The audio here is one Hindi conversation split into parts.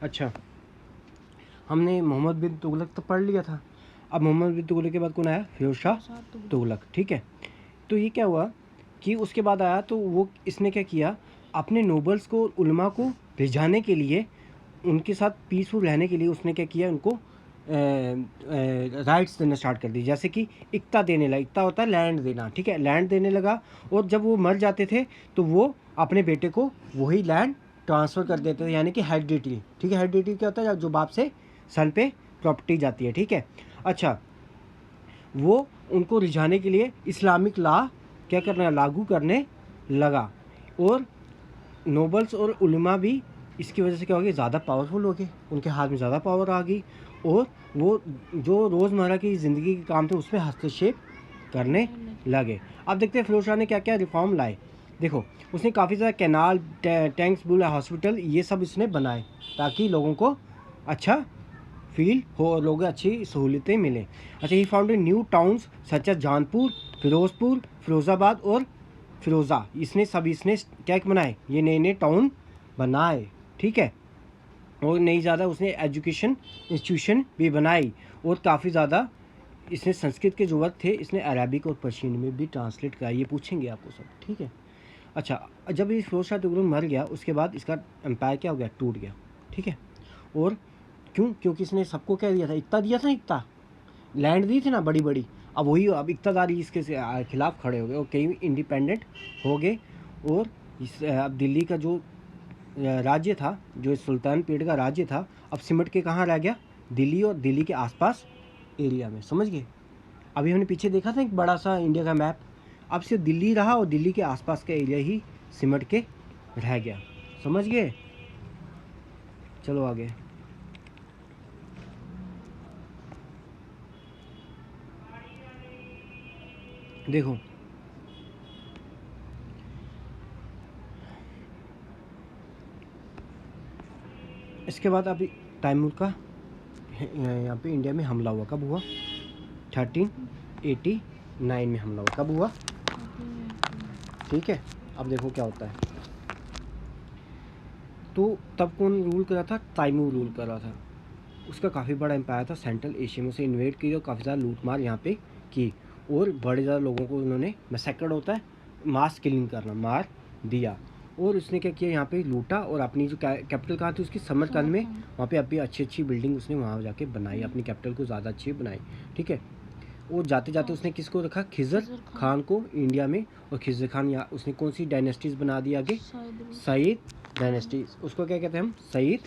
अच्छा, हमने मोहम्मद बिन तुगलक तो पढ़ लिया था। अब मोहम्मद बिन तुगलक के बाद कौन आया? फिरोज शाह तुगलक। ठीक है, तो ये क्या हुआ कि उसके बाद आया तो वो इसने क्या किया, अपने नोबल्स को उलमा को रिझाने के लिए, उनके साथ पीसफुल रहने के लिए उसने क्या किया, उनको राइट्स देना स्टार्ट कर दी। जैसे कि इक्ता देने लगा, इक्ता होता है लैंड देना, ठीक है, लैंड देने लगा। और जब वो मर जाते थे तो वो अपने बेटे को वही लैंड ट्रांसफ़र कर देते थे, यानी कि हेरिडिटी। ठीक है, हेरिडिटी क्या होता है? जो बाप से सन पे प्रॉपर्टी जाती है। ठीक है, अच्छा, वो उनको रिझाने के लिए इस्लामिक लॉ क्या करना, लागू करने लगा। और नोबल्स और उलमा भी इसकी वजह से क्या हो गए, ज़्यादा पावरफुल हो गए, उनके हाथ में ज़्यादा पावर आ गई। और वो जो रोज़मर्रा की ज़िंदगी के काम थे उसमें हस्तक्षेप करने लगे। अब देखते हैं फिरोज शाह ने क्या क्या रिफॉर्म लाए। देखो, उसने काफ़ी ज़्यादा कैनाल, टैंक्स, बुल, हॉस्पिटल, ये सब इसने बनाए ताकि लोगों को अच्छा फील हो और लोगों को अच्छी सहूलतें मिलें। अच्छा, he founded new towns such as Jaunpur, Firozpur, Firozabad और फिरोज़ा। इसने क्या बनाए, ये नए नए टाउन बनाए। ठीक है, और नई ज़्यादा उसने एजुकेशन इंस्टीट्यूशन भी बनाई। और काफ़ी ज़्यादा इसने संस्कृत के जो वर्ड थे इसने अरबिक और पर्शियन में भी ट्रांसलेट किया। ये पूछेंगे आपको सब। ठीक है, अच्छा, जब ये फिरोज शाह तुगलक मर गया उसके बाद इसका एम्पायर क्या हो गया, टूट गया। ठीक है, और क्योंकि इसने सबको क्या दिया था, इक्ता दिया था, इक्ता लैंड दी थी ना बड़ी बड़ी। अब वही, अब इक्तादारी इसके खिलाफ खड़े हो गए और कई इंडिपेंडेंट हो गए। और अब दिल्ली का जो राज्य था, जो सुल्तान पीढ़ का राज्य था, अब सिमट के कहाँ रह गया, दिल्ली और दिल्ली के आसपास एरिया में। समझ गए? अभी हमने पीछे देखा था एक बड़ा सा इंडिया का मैप, अब सिर्फ दिल्ली रहा और दिल्ली के आसपास का एरिया ही सिमट के रह गया। समझ गए? चलो आगे। देखो, इसके बाद अभी तैमूर का यहाँ पे इंडिया में हमला हुआ। कब हुआ? 1389 में हमला हुआ। कब हुआ? ठीक है, अब देखो क्या होता है। तो तब कौन रूल कर रहा था? तैमूर रूल कर रहा था। उसका काफ़ी बड़ा एम्पायर था, सेंट्रल एशिया में से इन्वेड की और काफ़ी ज़्यादा लूट मार यहाँ पे की। और बड़े ज़्यादा लोगों को उन्होंने, मैसेक्रेड होता है, मास किलिंग करना, मार दिया। और उसने क्या किया, यहाँ पे लूटा और अपनी जो कैपिटल कहाँ थी उसकी, समरकंद में, वहाँ पे अभी अच्छी अच्छी बिल्डिंग उसने वहाँ जाके बनाई, अपनी कैपिटल को ज़्यादा अच्छी बनाई। ठीक है, और जाते जाते उसने किसको रखा, खिज़र खान को इंडिया में। और खिज़र खान यहाँ उसने कौन सी डायनेस्टीज़ बना दी आगे? सईद डायनेस्टीज़। उसको क्या कहते हैं हम? सईद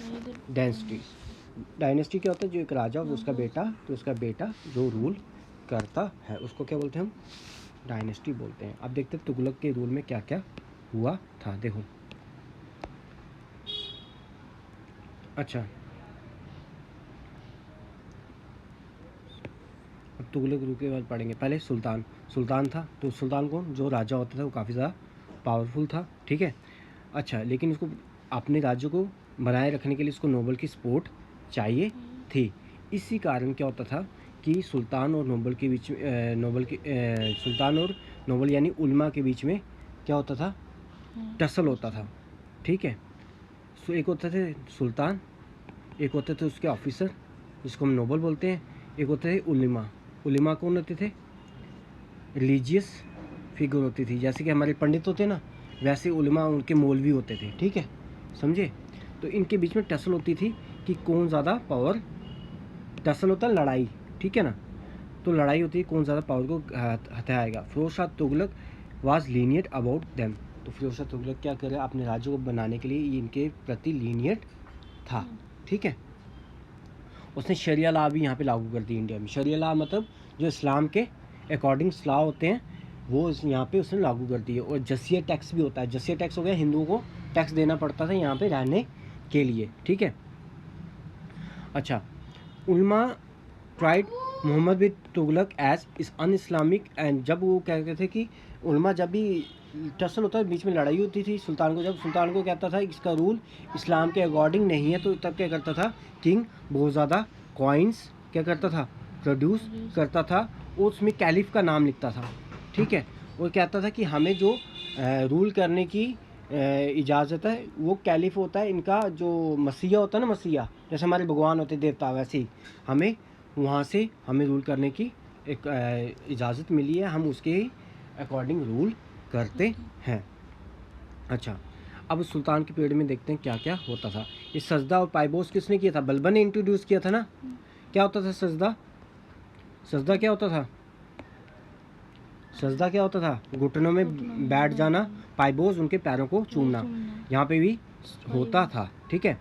डायनेस्टी। डायनेस्टी क्या होता है? जो एक राजा और उसका बेटा, तो उसका बेटा जो रूल करता है उसको क्या बोलते हैं हम? डायनेस्टी बोलते हैं। अब देखते हैं तुगलक के रूल में क्या क्या हुआ था। देखो, अच्छा, अब तुगलक रूल के बाद पढ़ेंगे। पहले सुल्तान था। तो सुल्तान कौन? जो राजा होता था वो काफ़ी ज़्यादा पावरफुल था। ठीक है, अच्छा, लेकिन उसको अपने राज्य को बनाए रखने के लिए उसको नोबल की सपोर्ट चाहिए थी। इसी कारण क्या होता था कि सुल्तान और नोबल के बीच में, सुल्तान और नोबल यानी उलमा के बीच में क्या होता था? टसल होता था। ठीक है, सो एक होते थे सुल्तान, एक होते थे उसके ऑफिसर जिसको हम नोबल बोलते हैं, एक होते थे उलमा। उलमा कौन होते थे? रिलीजियस फिगर होती थी। जैसे कि हमारे पंडित होते हैं ना, वैसे उलमा उनके मौलवी होते थे। ठीक है, समझे? तो इनके बीच में टसल होती थी कि कौन ज़्यादा पावर, टसल होता है लड़ाई, ठीक है ना, तो लड़ाई होती है कौन ज़्यादा पावर को हथियाएगा। Firoz Shah Tughlaq was lenient about them. तो फिरोज शाह तुगलक क्या करे, अपने राज्य को बनाने के लिए इनके प्रति लीनियट था। ठीक है, उसने शरिया लॉ भी यहाँ पे लागू कर दी इंडिया में। शरिया लॉ मतलब जो इस्लाम के अकॉर्डिंग लॉ होते हैं वो यहाँ पे उसने लागू कर दिए। और जसिया टैक्स भी होता है। जसिया टैक्स हो गया, हिंदुओं को टैक्स देना पड़ता था यहाँ पे रहने के लिए। ठीक है, अच्छा, उलमा ट्राइड मोहम्मद बिन तुगलक एज इस अन इस्लामिक। एंड जब वो कहते थे कि उलमा, जब भी टसल होता है, बीच में लड़ाई होती थी सुल्तान को, जब सुल्तान को कहता था इसका रूल इस्लाम के अकॉर्डिंग नहीं है, तो तब क्या करता था किंग, बहुत ज़्यादा कॉइन्स क्या करता था, प्रोड्यूस करता था और उसमें कैलिफ का नाम लिखता था। ठीक है, और कहता था कि हमें जो रूल करने की इजाज़त है, वो कैलिफ होता है इनका, जो मसीहा होता है ना, मसीहा जैसे हमारे भगवान होते देवता, वैसे ही हमें वहाँ से हमें रूल करने की एक इजाज़त मिली है, हम उसके अकॉर्डिंग रूल करते हैं। अच्छा, अब सुल्तान के पीरियड में देखते हैं क्या क्या होता था। ये सजदा और पाइबोस किसने किया था? बलबन ने इंट्रोड्यूस किया था ना। क्या होता था सजदा? सजदा क्या होता था? सजदा क्या होता था? घुटनों में बैठ जाना, पाइबोस उनके पैरों को चूमना, यहाँ पे भी होता था। ठीक है,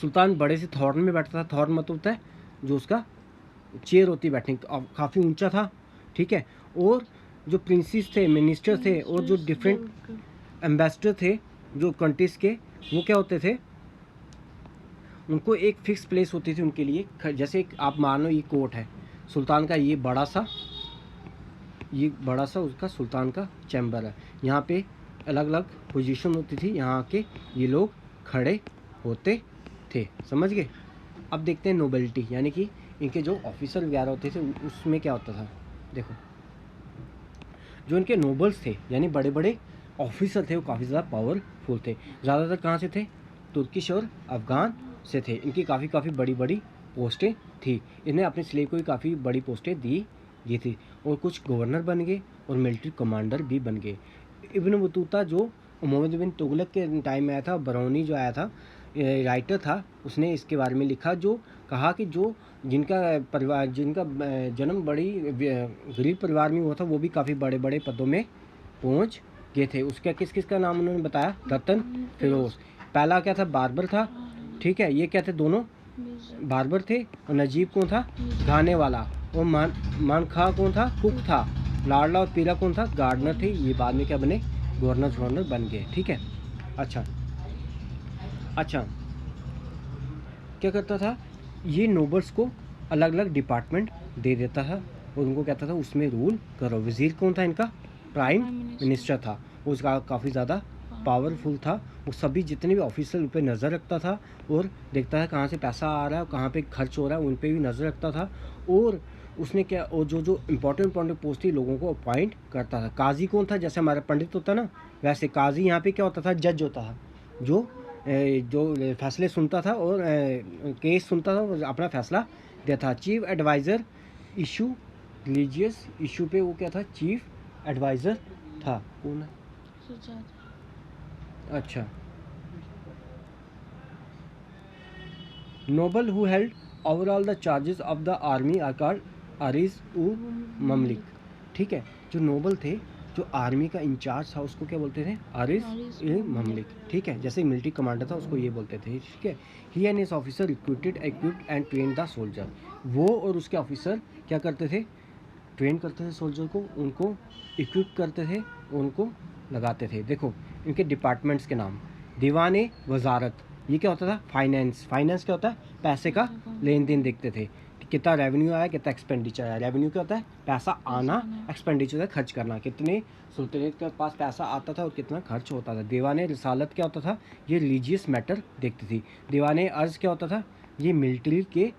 सुल्तान बड़े से थॉर्न में बैठता था। थॉर्न मतलब होता है जो उसका चेयर होती है बैठने की, काफ़ी ऊंचा था। ठीक है, और जो प्रिंसेस थे, मिनिस्टर थे, और जो डिफरेंट एम्बेसडर थे जो कंट्रीज के, वो क्या होते थे, उनको एक फिक्स प्लेस होती थी उनके लिए। जैसे आप मान लो ये कोर्ट है सुल्तान का, ये बड़ा सा उसका सुल्तान का चैम्बर है। यहाँ पे अलग अलग पोजीशन होती थी, यहाँ के ये लोग खड़े होते थे। समझ गए? अब देखते हैं नोबेलिटी, यानी कि इनके जो ऑफिसर वगैरह होते थे उसमें क्या होता था। देखो, जो इनके नोबल्स थे यानी बड़े बड़े ऑफिसर थे, वो काफ़ी ज़्यादा पावरफुल थे। ज़्यादातर कहाँ से थे? तुर्किश और अफ़गान से थे। इनकी काफ़ी बड़ी बड़ी पोस्टें थी। इन्हें अपने स्लेव को भी काफ़ी बड़ी पोस्टें दी गई थी, और कुछ गवर्नर बन गए और मिलिट्री कमांडर भी बन गए। इब्न बतूता जो मोहम्मद बिन तुगलक के टाइम में आया था, बरौनी जो आया था, राइटर था, उसने इसके बारे में लिखा, जो कहा कि जो जिनका जन्म बड़ी गरीब परिवार में हुआ था, वो भी काफ़ी बड़े बड़े पदों में पहुंच गए थे। उसका किस किस का नाम उन्होंने बताया? रतन फिरोज। पहला क्या था? बार्बर था। ठीक है, ये क्या थे? दोनों बार्बर थे। और नजीब कौन था? गाने वाला। और मानखा कौन था? कुक था। लाडला और पीरा कौन था? गार्डनर थे। ये बाद में क्या बने? गवर्नर बन गए। ठीक है, अच्छा क्या करता था, ये नोबल्स को अलग अलग डिपार्टमेंट दे देता था, और उनको कहता था उसमें रूल करो। वजीर कौन था इनका? प्राइम मिनिस्टर था। उसका काफ़ी ज़्यादा पावरफुल था। वो सभी जितने भी ऑफिसर उन पर नज़र रखता था, और देखता था कहाँ से पैसा आ रहा है और कहाँ पे खर्च हो रहा है, उन पर भी नज़र रखता था। और उसने क्या, और जो इम्पोर्टेंट पोस्ट थी, लोगों को अपॉइंट करता था। काजी कौन था? जैसे हमारा पंडित होता ना, वैसे काजी यहाँ पे क्या होता था? जज होता था, जो फैसले सुनता था और केस सुनता था और अपना फैसला देता था। Chief adviser issue, religious issue पे वो क्या था? चीफ एडवाइज़र था। कौन है? अच्छा, noble who held overall the charges of the army are called Ariz i Mamalik. ठीक है, जो नोबल थे, जो आर्मी का इंचार्ज था, उसको क्या बोलते थे? आरिज ए ममलिक। ठीक है, जैसे मिलिट्री कमांडर था उसको ये बोलते थे। ठीक है, he and his officer recruited, equipped and train the soldier. वो और उसके ऑफिसर क्या करते थे? ट्रेन करते थे सोल्जर को, उनको इक्विप करते थे, उनको लगाते थे। देखो इनके डिपार्टमेंट्स के नाम, दीवाने वजारत, ये क्या होता था? फाइनेंस। फाइनेंस क्या होता है? पैसे का लेन देन देखते थे कि कितना रेवेन्यू आया, कितना एक्सपेंडिचर आया। रेवेन्यू क्या होता है? पैसा आना, एक्सपेंडिचर खर्च करना, कितने सुल्तानेट के पास पैसा आता था और कितना खर्च होता था। दीवाने रिसालत क्या होता था? ये रिलीजियस मैटर देखती थी। दीवाने अर्ज क्या होता था? ये मिलिट्री के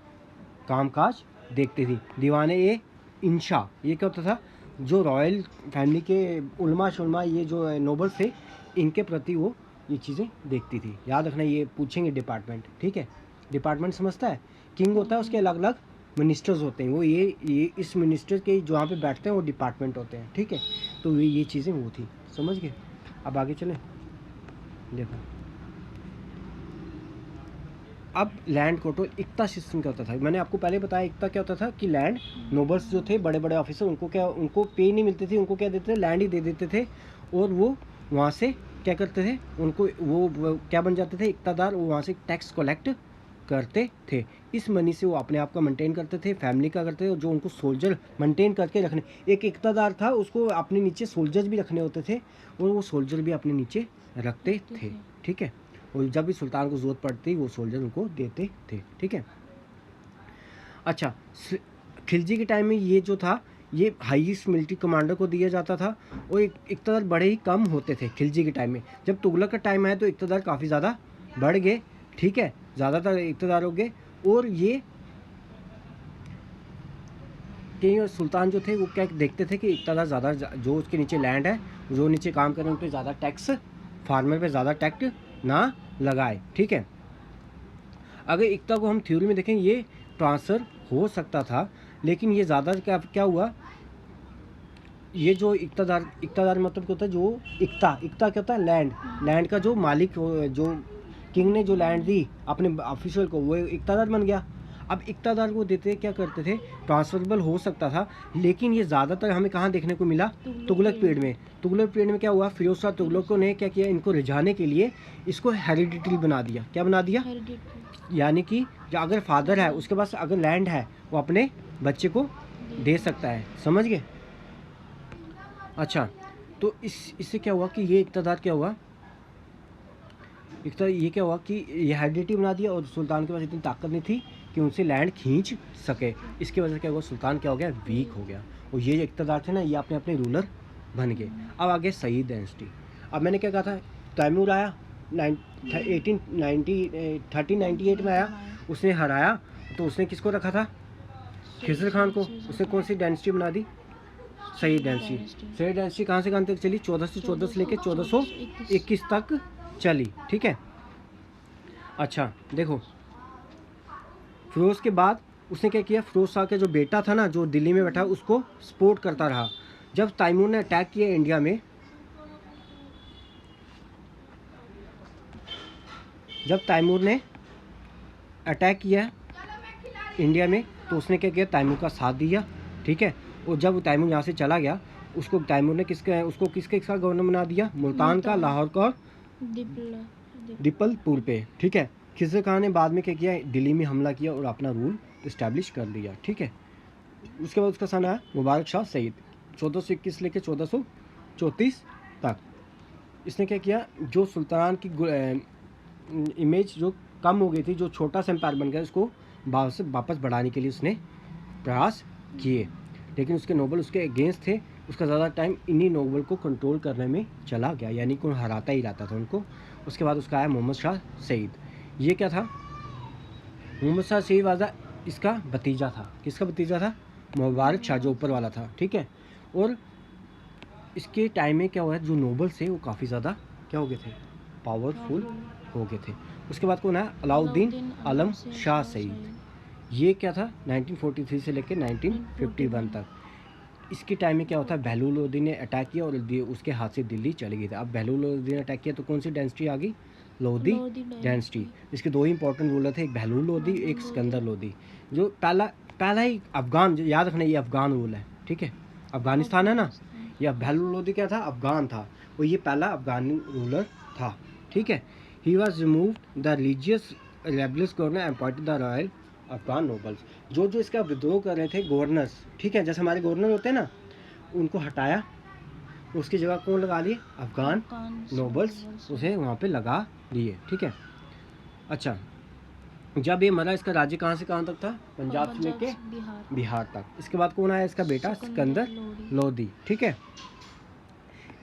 कामकाज देखती थी। दीवाने ए इंशा, ये क्या होता था? जो रॉयल फैमिली के उलमा शुलमा, ये जो नोबल्स थे, इनके प्रति वो ये चीज़ें देखती थी। याद रखना, ये पूछेंगे डिपार्टमेंट। ठीक है, डिपार्टमेंट समझता है? किंग होता है, उसके अलग अलग मिनिस्टर्स होते हैं, वो ये इस मिनिस्टर के जो वहाँ पे बैठते हैं वो डिपार्टमेंट होते हैं। ठीक है, तो ये चीज़ें वो थी। समझ गए? अब आगे चलें। देखो, अब लैंड कोटो इक्ता सिस्टम क्या होता था? मैंने आपको पहले बताया इक्ता क्या होता था, कि लैंड नोबल्स जो थे, बड़े बड़े ऑफिसर, उनको पे नहीं मिलती थी, उनको क्या देते थे? लैंड ही दे देते थे, और वो वहाँ से क्या करते थे? उनको वो क्या बन जाते थे? इक्तादार। वो वहाँ से टैक्स कलेक्ट करते थे। इस मनी से वो अपने आप का मेंटेन करते थे, फैमिली का करते थे, और जो उनको सोल्जर मेंटेन करके रखने, एक इक्तादार था, उसको अपने नीचे सोल्जर्स भी रखने होते थे, और वो सोल्जर भी अपने नीचे रखते थे। ठीक है, और जब भी सुल्तान को ज़रूरत पड़ती वो सोल्जर उनको देते थे। ठीक है, अच्छा, खिलजी के टाइम में ये जो था, ये हाईएस्ट मिलिट्री कमांडर को दिया जाता था, और इक़्तिदार बड़े ही कम होते थे खिलजी के टाइम में। जब तुगलक का टाइम आया तो इक़्तिदार काफ़ी ज़्यादा बढ़ गए। ठीक है, ज़्यादातर इक़्तिदार हो गए, और ये कई सुल्तान जो थे वो क्या देखते थे कि इक़्तिदार ज़्यादा, जो उसके नीचे लैंड है, जो नीचे काम कर रहे हैं, उन पर ज़्यादा टैक्स फार्मर पे ज़्यादा टैक्स ना लगाए, ठीक है। अगर एकता को हम थ्योरी में देखें, ये ट्रांसफ़र हो सकता था, लेकिन ये ज़्यादा क्या क्या हुआ, ये जो इक़्तिदार मतलब क्या होता है, जो इक़्ता क्या होता है, लैंड का जो मालिक जो किंग ने जो लैंड दी अपने ऑफिशियल को, वो इक़्तिदार बन गया। अब इक़्तिदार को देते क्या करते थे, ट्रांसफरेबल हो सकता था, लेकिन ये ज़्यादातर हमें कहाँ देखने को मिला, तुगलक पीरियड में। तुगलक पीरियड में क्या हुआ, फिरोज शाह तुगलक ने क्या किया, इनको रिझाने के लिए इसको हेरिडिटरी बना दिया। क्या बना दिया, यानी कि जो अगर फादर है उसके पास अगर लैंड है, वो अपने बच्चे को दे सकता है, समझ गए। अच्छा, तो इससे क्या हुआ कि ये इक़्तिदार क्या हुआ, ये क्या हुआ कि ये हेरिडिटी बना दिया, और सुल्तान के पास इतनी ताकत नहीं थी कि उनसे लैंड खींच सके। इसकी वजह से क्या हुआ, सुल्तान क्या हो गया, वीक हो गया, और ये जो इक़्तिदार थे ना, ये अपने अपने रूलर बन गए। अब आगे सईद डायनेस्टी। अब मैंने क्या कहा था, तैमूर आया 1398 में आया, उसने हराया, तो उसने किसको रखा था, खिज़र खान को। उसने कौन सी डायनेस्टी बना दी, सईद डायनेस्टी। सईद डायनेस्टी कहाँ से कहाँ तक चली, 1414 से लेकर 1421 तक चली, ठीक है। अच्छा देखो, फिरोज़ के बाद उसने क्या किया, फिरोज शाह का जो बेटा था ना, जो दिल्ली में बैठा, उसको सपोर्ट करता रहा। जब तैमूर ने अटैक किया इंडिया में, जब तैमूर ने अटैक किया इंडिया में, तो उसने क्या किया, तैमूर का साथ दिया, ठीक है। और जब तैमूर यहाँ से चला गया, उसको तैमूर ने किसके साथ गवर्नर बना दिया, मुल्तान का, लाहौर का और दीपलपुर पे, ठीक है। खिज़र खान ने बाद में क्या किया, दिल्ली में हमला किया और अपना रूल इस्टेब्लिश कर लिया, ठीक है। उसके बाद उसका सन आया मुबारक शाह सईद, 1421 लेकर 1434 तक। इसने क्या किया, जो सुल्तान की इमेज जो कम हो गई थी, जो छोटा सा एम्पायर बन गया, उसको वापस बढ़ाने के लिए उसने प्रयास किए, लेकिन उसके नोबल उसके अगेंस्ट थे। उसका ज़्यादा टाइम इन्हीं नोबल को कंट्रोल करने में चला गया, यानी कि हराता ही रहता था उनको। उसके बाद उसका आया मोहम्मद शाह सईद। ये क्या था, मोहम्मद शाह सईद वाजा इसका भतीजा था। किसका भतीजा था, मुबारक शाह जो ऊपर वाला था, ठीक है। और इसके टाइम में क्या हुआ है, जो नोबल्स थे वो काफ़ी ज़्यादा क्या हो गए थे, पावरफुल हो गए थे। उसके बाद कौन है, अलाउद्दीन आलम शाह सईद। ये क्या था, 1943 से लेकर 1951 तक। इसके टाइम में क्या होता है, बहलूल लोदी ने अटैक किया और उसके हाथ से दिल्ली चली गई थी। अब बहलूल लोदी ने अटैक किया तो कौन सी डायनेस्टी आ गई, लोदी डायनेस्टी। इसके दो ही इंपॉर्टेंट रूलर थे, एक बहलूल लोदी, एक सिकंदर लोदी। जो पहला ही अफ़गान, याद रखना ये अफ़गान रूल है, ठीक है। अफ़गानिस्तान है ना, यह बहलूल लोदी क्या था, अफ़गान था, और ये पहला अफ़गानी रूलर था, ठीक है। He was remove the religious rebellious governor and appointed the royal Afghan nobles. जो इसका विद्रोह कर रहे थे गवर्नर्स, ठीक है, जैसे हमारे गवर्नर होते हैं ना, उनको हटाया, उसकी जगह कौन लगा लिए, अफ़गान नोबल्स उसे वहाँ पे लगा दिए, ठीक है। अच्छा, जब ये मरा, इसका राज्य कहाँ से कहाँ तक था, पंजाब से लेके बिहार तक। इसके बाद कौन आया, इसका बेटा सिकंदर लोदी, ठीक है।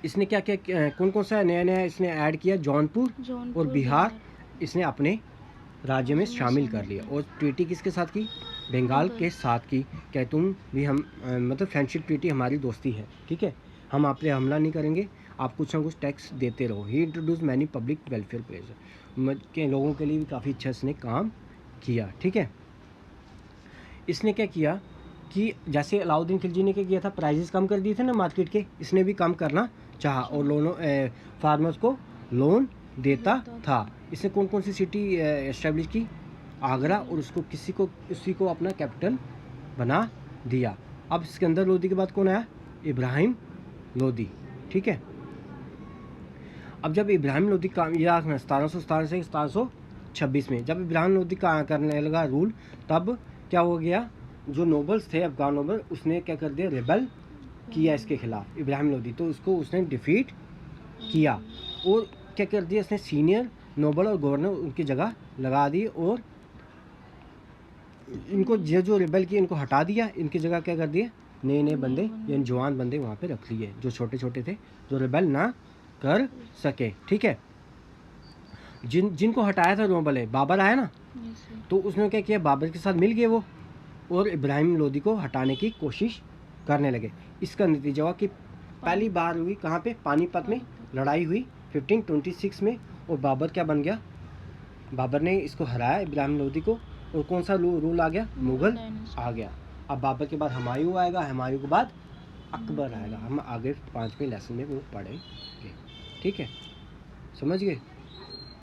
इसने क्या क्या कौन कौन सा नया नया इसने ऐड किया, जौनपुर और बिहार इसने अपने राज्य में शामिल कर लिया। और ट्रीटी किसके साथ की, बंगाल के साथ की, क्या तुम भी हम मतलब फ्रेंडशिप ट्रीटी, हमारी दोस्ती है, ठीक है, हम आप पे हमला नहीं करेंगे, आप कुछ ना कुछ टैक्स देते रहो। He introduce many public welfare plays, के लोगों के लिए भी काफ़ी अच्छा इसने काम किया, ठीक है। इसने क्या किया कि जैसे अलाउद्दीन खिलजी ने क्या किया था, प्राइजेस कम कर दिए थे ना मार्केट के, इसने भी कम करना चाहा और लोनों फार्मर्स को लोन देता था। इसने कौन कौन सी सिटी एस्टेब्लिश की, आगरा, और उसको उसी को अपना कैपिटल बना दिया। अब सिकंदर लोदी के बाद कौन आया, इब्राहिम लोदी, ठीक है। अब जब इब्राहिम लोदी का, या 1717 से 1726 में जब इब्राहिम लोदी का करने लगा रूल, तब क्या हो गया, जो नोबल्स थे अफगान नोबल, उसने क्या कर दिया, रेबल किया इसके खिलाफ इब्राहिम लोदी, तो उसको उसने डिफीट किया और क्या कर दिया, इसने सीनियर नोबल और गवर्नर उनकी जगह लगा दी, और इनको जो रिबेल किए इनको हटा दिया, इनकी जगह क्या कर दिए, नए बंदे यानी जवान बंदे वहाँ पे रख लिए, जो छोटे छोटे थे, जो रिबेल ना कर सके, ठीक है। जिनको हटाया था नोबल है, बाबर आया ना, तो उसने क्या किया, बाबर के साथ मिल गए वो, और इब्राहिम लोदी को हटाने की कोशिश करने लगे। इसका नतीजा हुआ कि पहली बार हुई कहाँ पे, पानीपत में लड़ाई हुई 1526 में। और बाबर क्या बन गया, बाबर ने इसको हराया इब्राहिम लोदी को, और कौन सा रूल आ गया, मुगल आ गया। अब बाबर के बाद हुमायूं आएगा, हुमायूं के बाद अकबर आएगा। हम आगे 5वें लेसन में वो पढ़ेंगे, ठीक है, समझ गए।